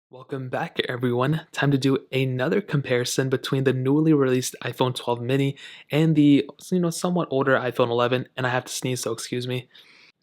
Welcome back, everyone. Time to do another comparison between the newly released iPhone 12 mini and the somewhat older iPhone 11. And I have to sneeze, so excuse me.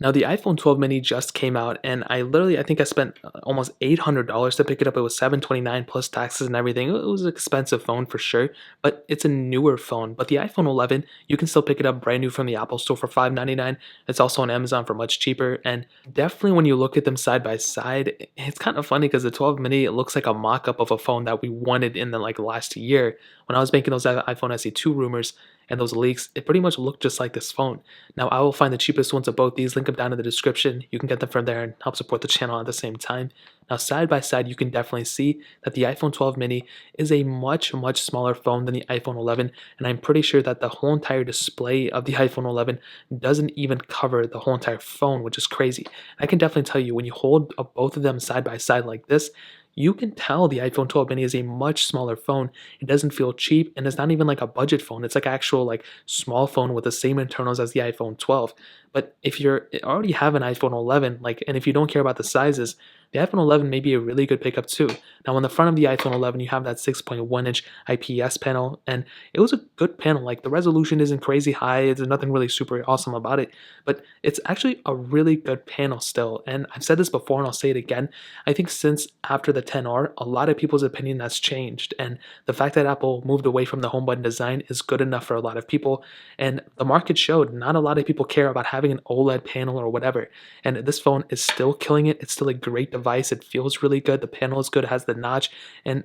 Now, the iPhone 12 mini just came out, and I think I spent almost $800 to pick it up. It was $729 plus taxes and everything. It was an expensive phone for sure, but it's a newer phone. But the iPhone 11, you can still pick it up brand new from the Apple Store for $599. It's also on Amazon for much cheaper. And definitely when you look at them side by side, it's kind of funny because the 12 mini, it looks like a mock-up of a phone that we wanted in the last year. When I was making those iPhone SE2 rumors, and those leaks, it pretty much looked just like this phone. Now, I will find the cheapest ones of both these, link them down in the description. You can get them from there and help support the channel at the same time. Now, side by side, you can definitely see that the iPhone 12 mini is a much smaller phone than the iPhone 11, and I'm pretty sure that the whole entire display of the iPhone 11 doesn't even cover the whole entire phone, which is crazy. I can definitely tell you, when you hold both of them side by side like this, you can tell the iPhone 12 mini is a much smaller phone. It doesn't feel cheap, and it's not even like a budget phone. It's like actual small phone with the same internals as the iPhone 12. But if you already have an iPhone 11, and if you don't care about the sizes, the iPhone 11 may be a really good pickup too. Now, on the front of the iPhone 11, you have that 6.1-inch IPS panel, and it was a good panel. Like, the resolution isn't crazy high. There's nothing really super awesome about it, but it's actually a really good panel still. And I've said this before, and I'll say it again. I think since after the 10R, a lot of people's opinion has changed, and the fact that Apple moved away from the home button design is good enough for a lot of people. And the market showed not a lot of people care about having an OLED panel or whatever. And this phone is still killing it. It's still a great device. It feels really good. The panel is good. It has the notch. And,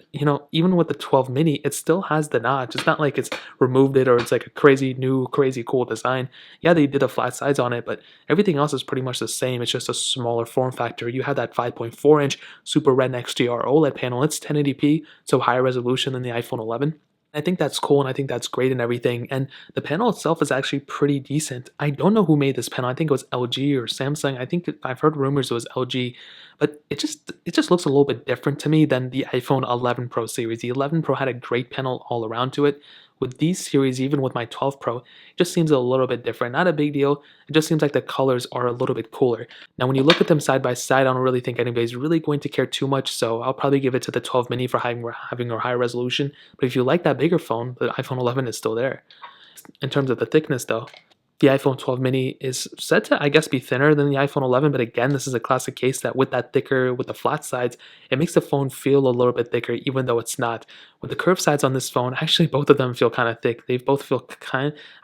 even with the 12 mini, it still has the notch. It's not like it's removed it or it's like a crazy new, crazy cool design. Yeah, they did the flat sides on it, but everything else is pretty much the same. It's just a smaller form factor. You have that 5.4-inch Super Retina XDR OLED panel. It's 1080p, so higher resolution than the iPhone 11. I think that's cool, and I think that's great and everything. And the panel itself is actually pretty decent. I don't know who made this panel. I think it was LG or Samsung. I think I've heard rumors it was LG, but it just looks a little bit different to me than the iPhone 11 Pro series. The 11 Pro had a great panel all around to it. With these series, even with my 12 Pro, it just seems a little bit different. Not a big deal. It just seems like the colors are a little bit cooler. Now, when you look at them side by side, I don't really think anybody's really going to care too much, so I'll probably give it to the 12 mini for having a higher resolution. But if you like that bigger phone, the iPhone 11 is still there. In terms of the thickness, though, the iPhone 12 mini is said to, I guess, be thinner than the iPhone 11, but again, this is a classic case that with the flat sides, it makes the phone feel a little bit thicker, even though it's not. With the curved sides on this phone, actually, both of them feel kind of thick. They both feel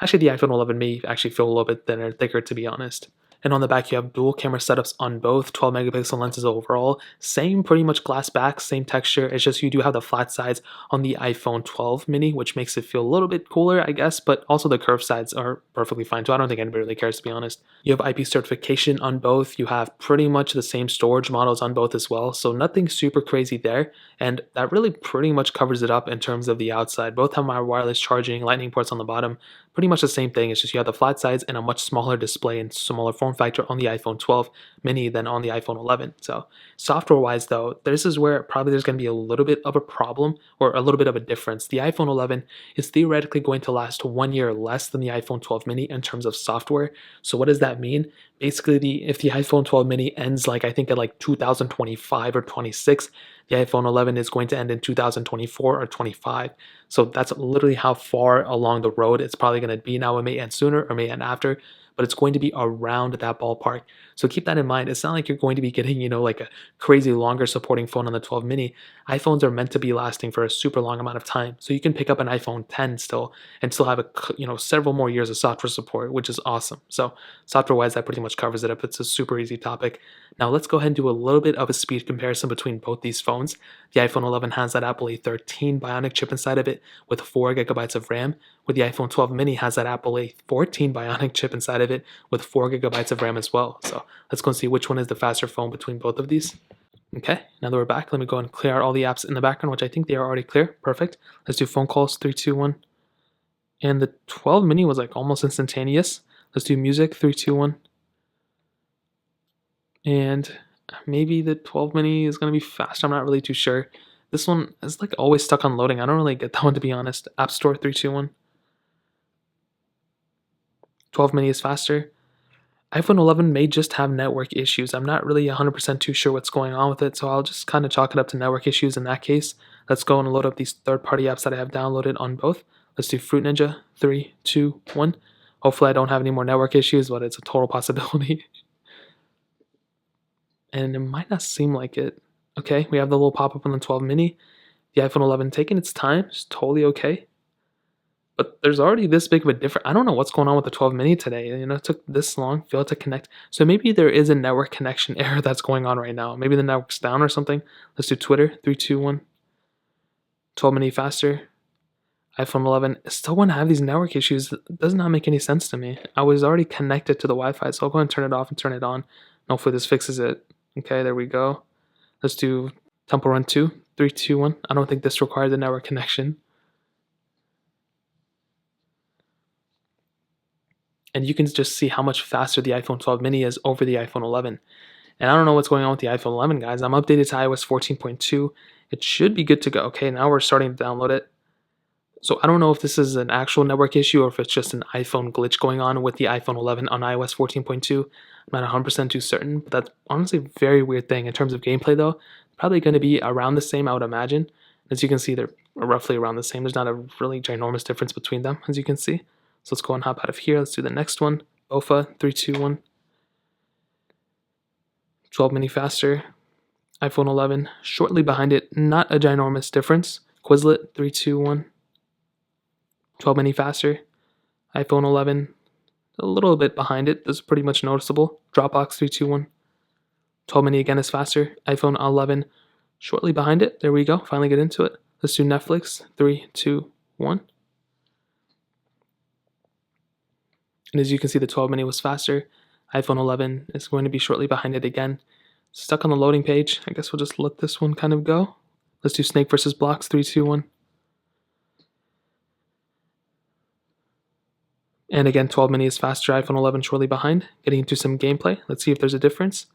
actually, the iPhone 11 may actually feel a little bit thicker, to be honest. And on the back, you have dual camera setups on both, 12 megapixel lenses overall. Same pretty much glass back, same texture. It's just you do have the flat sides on the iPhone 12 mini, which makes it feel a little bit cooler, I guess, but also the curved sides are perfectly fine too. I don't think anybody really cares, to be honest. You have IP certification on both. You have pretty much the same storage models on both as well, so nothing super crazy there. And that really pretty much covers it up in terms of the outside. Both have my wireless charging, lightning ports on the bottom. Pretty much the same thing. It's just you have the flat sides and a much smaller display and smaller form factor on the iPhone 12 mini than on the iPhone 11. So software wise though, this is where probably there's going to be a little bit of a problem or a little bit of a difference. The iPhone 11 is theoretically going to last 1 year less than the iPhone 12 mini in terms of software. So what does that mean? Basically, if the iPhone 12 mini ends I think at 2025 or 26, the iPhone 11 is going to end in 2024 or 25. So that's literally how far along the road it's probably going to be now. It may end sooner or may end after, but it's going to be around that ballpark. So keep that in mind. It's not like you're going to be getting, like a crazy longer supporting phone on the 12 mini. iPhones are meant to be lasting for a super long amount of time. So you can pick up an iPhone 10 still and still have several more years of software support, which is awesome. So software wise, that pretty much covers it up. It's a super easy topic. Now let's go ahead and do a little bit of a speed comparison between both these phones. The iPhone 11 has that Apple A13 Bionic chip inside of it with 4 gigabytes of RAM, where the iPhone 12 mini has that Apple A14 Bionic chip inside of it with 4 gigabytes of RAM as well. So let's go and see which one is the faster phone between both of these. Okay, now that we're back, let me go and clear out all the apps in the background, which I think they are already clear. Perfect. Let's do phone calls, 3, 2, 1. And the 12 mini was almost instantaneous. Let's do music, 3, 2, 1. And maybe the 12 mini is going to be faster. I'm not really too sure. This one is always stuck on loading. I don't really get that one, to be honest. App Store, 3, 2, 1. 12 mini is faster. iPhone 11 may just have network issues. I'm not really 100% too sure what's going on with it, so I'll just kind of chalk it up to network issues in that case. Let's go and load up these third-party apps that I have downloaded on both. Let's do Fruit Ninja. 3, 2, 1. Hopefully I don't have any more network issues, but it's a total possibility. And it might not seem like it. Okay, we have the little pop-up on the 12 mini. The iPhone 11 taking its time is totally okay. But there's already this big of a difference. I don't know what's going on with the 12 mini today. It took this long, failed to connect. So maybe there is a network connection error that's going on right now. Maybe the network's down or something. Let's do Twitter. 3, 2, 1. 12 mini faster. iPhone 11 still want to have these network issues. It does not make any sense to me. I was already connected to the Wi-Fi, so I'll go and turn it off and turn it on. And hopefully this fixes it. Okay, there we go. Let's do Temple Run 2. 3, 2, 1. I don't think this requires a network connection. And you can just see how much faster the iPhone 12 mini is over the iPhone 11. And I don't know what's going on with the iPhone 11, guys. I'm updated to iOS 14.2. It should be good to go. Okay, now we're starting to download it. So I don't know if this is an actual network issue or if it's just an iPhone glitch going on with the iPhone 11 on iOS 14.2. I'm not 100% too certain, but that's honestly a very weird thing. In terms of gameplay, though, probably going to be around the same, I would imagine. As you can see, they're roughly around the same. There's not a really ginormous difference between them, as you can see. So let's go and hop out of here. Let's do the next one. BOFA, 3, 2, 1. 12 mini faster. iPhone 11 shortly behind it. Not a ginormous difference. Quizlet, 3, 2, 1. 12 mini faster. iPhone 11 a little bit behind it. This is pretty much noticeable. Dropbox, 3, 2, 1. 12 mini again is faster. iPhone 11 shortly behind it. There we go. Finally get into it. Let's do Netflix. 3, 2, 1. And as you can see, the 12 mini was faster. iPhone 11 is going to be shortly behind it again. Stuck on the loading page. I guess we'll just let this one kind of go. Let's do Snake versus Blocks. 3, 2, 1. And again, 12 mini is faster. iPhone 11 shortly behind. Getting into some gameplay. Let's see if there's a difference.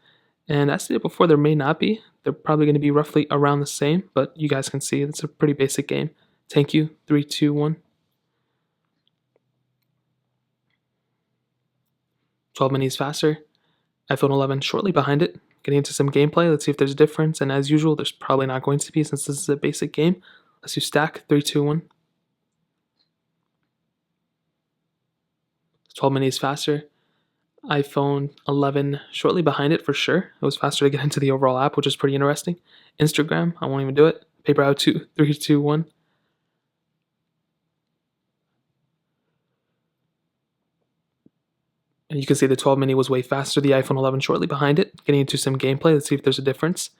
And as stated before, there may not be. They're probably going to be roughly around the same, but you guys can see it's a pretty basic game. Thank you. 3, 2, 1. 12 mini is faster. iPhone 11 shortly behind it. Getting into some gameplay. Let's see if there's a difference. And as usual, there's probably not going to be since this is a basic game. Let's do Stack. 3, 2, 1. 12 mini is faster. iPhone 11 shortly behind it for sure. It was faster to get into the overall app, which is pretty interesting. Instagram, I won't even do it. Paper out 2, 3, 2, 1. And you can see the 12 mini was way faster. The iPhone 11 shortly behind it. Getting into some gameplay. Let's see if there's a difference.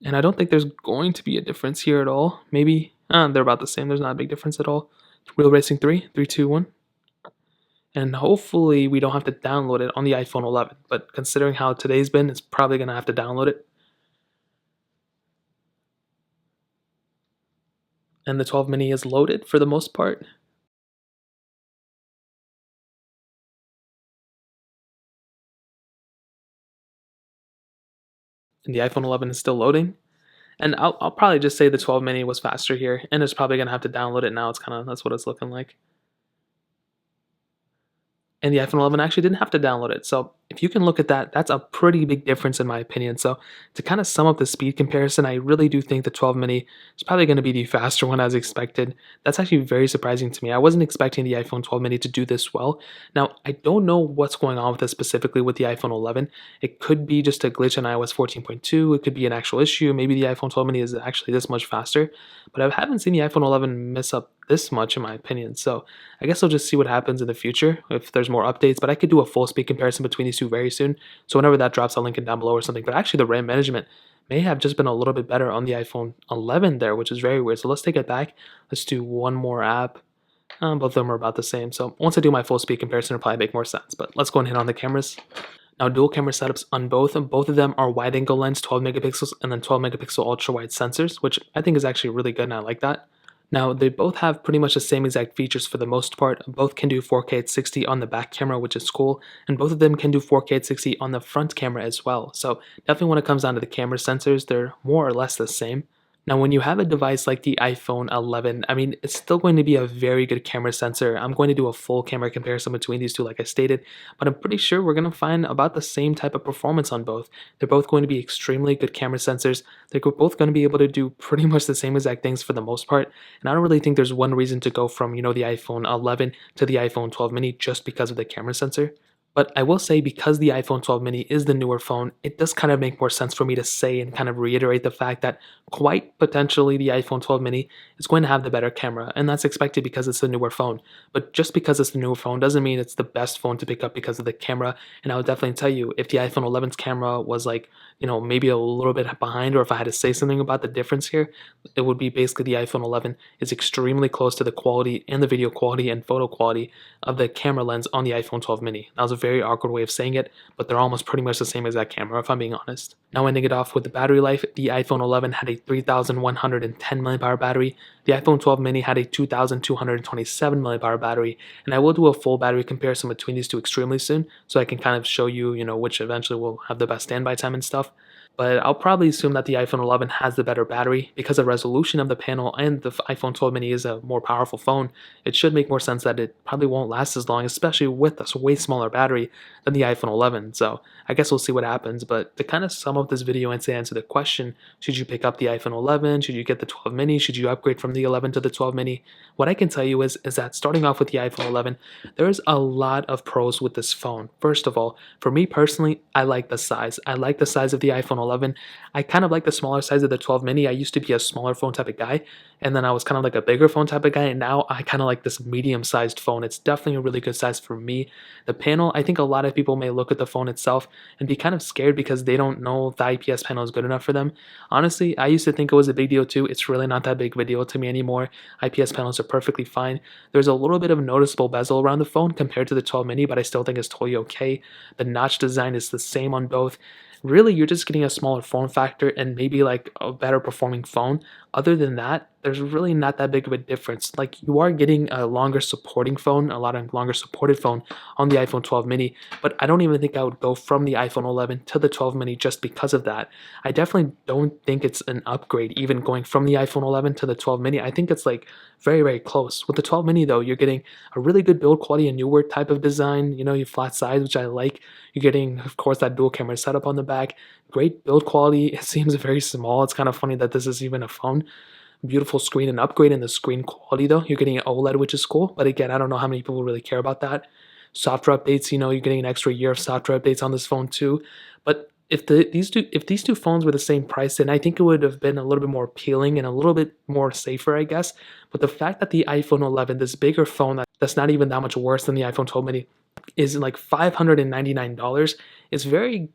And I don't think there's going to be a difference here at all. Maybe they're about the same. There's not a big difference at all. Wheel Racing 3, 3, 2, 1. And hopefully we don't have to download it on the iPhone 11. But considering how today's been, it's probably going to have to download it. And the 12 mini is loaded for the most part. And the iPhone 11 is still loading. And I'll probably just say the 12 mini was faster here. And it's probably going to have to download it now. That's what it's looking like. And the iPhone 11 actually didn't have to download it. So if you can look at that, that's a pretty big difference in my opinion. So to kind of sum up the speed comparison, I really do think the 12 mini is probably going to be the faster one as expected. That's actually very surprising to me. I wasn't expecting the iPhone 12 mini to do this well. Now, I don't know what's going on with this specifically with the iPhone 11. It could be just a glitch on iOS 14.2. It could be an actual issue. Maybe the iPhone 12 mini is actually this much faster. But I haven't seen the iPhone 11 mess up this much in my opinion. So I guess I'll just see what happens in the future if there's more updates, but I could do a full speed comparison between these two very soon. So whenever that drops, I'll link it down below or something. But actually the RAM management may have just been a little bit better on the iPhone 11 there, which is very weird. So let's take it back. Let's do one more app. Both of them are about the same. So once I do my full speed comparison, it'll probably make more sense. But let's go and hit on the cameras. Now dual camera setups on both of them are wide angle lens, 12 megapixels, and then 12 megapixel ultra wide sensors, which I think is actually really good and I like that. Now, they both have pretty much the same exact features for the most part. Both can do 4K at 60 on the back camera, which is cool. And both of them can do 4K at 60 on the front camera as well. So definitely when it comes down to the camera sensors, they're more or less the same. Now, when you have a device like the iPhone 11, I mean, it's still going to be a very good camera sensor. I'm going to do a full camera comparison between these two, like I stated, but I'm pretty sure we're going to find about the same type of performance on both. They're both going to be extremely good camera sensors. They're both going to be able to do pretty much the same exact things for the most part. And I don't really think there's one reason to go from, the iPhone 11 to the iPhone 12 mini just because of the camera sensor. But I will say, because the iPhone 12 mini is the newer phone, it does kind of make more sense for me to say and kind of reiterate the fact that quite potentially the iPhone 12 mini is going to have the better camera, and that's expected because it's the newer phone. But just because it's the newer phone doesn't mean it's the best phone to pick up because of the camera. And I would definitely tell you, if the iPhone 11's camera was like, maybe a little bit behind, or if I had to say something about the difference here, it would be basically the iPhone 11 is extremely close to the quality and the video quality and photo quality of the camera lens on the iPhone 12 mini. That was a very awkward way of saying it, but they're almost pretty much the same exact camera, if I'm being honest. Now, ending it off with the battery life, the iPhone 11 had a 3,110 mAh battery. The iPhone 12 mini had a 2,227 mAh battery, and I will do a full battery comparison between these two extremely soon, so I can kind of show you, which eventually will have the best standby time and stuff. But I'll probably assume that the iPhone 11 has the better battery because the resolution of the panel, and the iPhone 12 mini is a more powerful phone. It should make more sense that it probably won't last as long, especially with a way smaller battery than the iPhone 11. So I guess we'll see what happens. But to kind of sum up this video and to answer the question, should you pick up the iPhone 11? Should you get the 12 mini? Should you upgrade from the 11 to the 12 mini? What I can tell you is that starting off with the iPhone 11, there's a lot of pros with this phone. First of all, for me personally, I like the size. I like the size of the iPhone 11. I kind of like the smaller size of the 12 mini. I used to be a smaller phone type of guy, and then I was kind of like a bigger phone type of guy, and now I kind of like this medium-sized phone. It's definitely a really good size for me. The panel, I think a lot of people may look at the phone itself and be kind of scared because they don't know if the IPS panel is good enough for them. Honestly, I used to think it was a big deal too. It's really not that big of a deal to me anymore. IPS panels are perfectly fine. There's a little bit of noticeable bezel around the phone compared to the 12 mini, but I still think it's totally okay. The notch design is the same on both. Really, you're just getting a smaller form factor and maybe like a better performing phone. Other than that, there's really not that big of a difference. Like, you are getting a longer supporting phone, a lot of longer supported phone on the iPhone 12 mini, but I don't even think I would go from the iPhone 11 to the 12 mini just because of that. I definitely don't think it's an upgrade even going from the iPhone 11 to the 12 mini. I think it's like very, very close. With the 12 mini though, you're getting a really good build quality, a newer type of design, your flat size, which I like. You're getting, of course, that dual camera setup on the back. Great build quality. It seems very small. It's kind of funny that this is even a phone. Beautiful screen and upgrade in the screen quality though. You're getting an OLED, which is cool. But again, I don't know how many people really care about that. Software updates, you're getting an extra year of software updates on this phone too. But if these two phones were the same price, then I think it would have been a little bit more appealing and a little bit more safer, I guess. But the fact that the iPhone 11, this bigger phone that's not even that much worse than the iPhone 12 mini, is like $599 is very,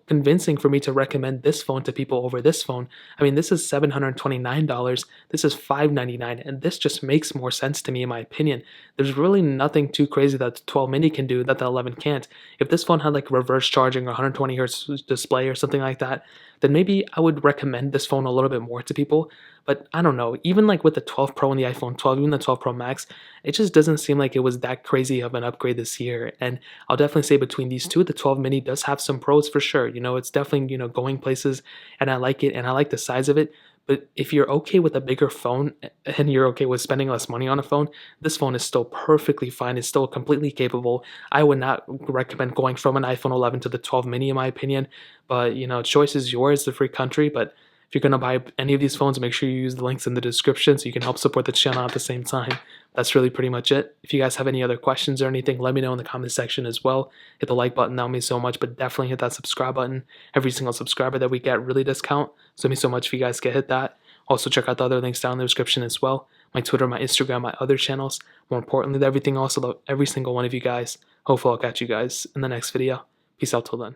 convincing for me to recommend this phone to people over this phone. I mean, this is $729, this is $599, and this just makes more sense to me in my opinion. There's really nothing too crazy that the 12 mini can do that the 11 can't. If this phone had like reverse charging or 120 hertz display or something like that, then maybe I would recommend this phone a little bit more to people. But I don't know, even like with the 12 Pro and the iPhone 12, even the 12 Pro Max, it just doesn't seem like it was that crazy of an upgrade this year. And I'll definitely say between these two, the 12 mini does have some pros for sure. It's definitely, going places, and I like it, and I like the size of it. But if you're okay with a bigger phone and you're okay with spending less money on a phone, this phone is still perfectly fine. It's still completely capable. I would not recommend going from an iPhone 11 to the 12 mini in my opinion. But, choice is yours, the free country. But if you're going to buy any of these phones, make sure you use the links in the description so you can help support the channel at the same time. That's really pretty much it. If you guys have any other questions or anything, let me know in the comment section as well. Hit the like button, that would mean so much, but definitely hit that subscribe button. Every single subscriber that we get really does count, so it means so much if you guys can hit that. Also, check out the other links down in the description as well. My Twitter, my Instagram, my other channels. More importantly, everything else, I love every single one of you guys. Hopefully I'll catch you guys in the next video. Peace out till then.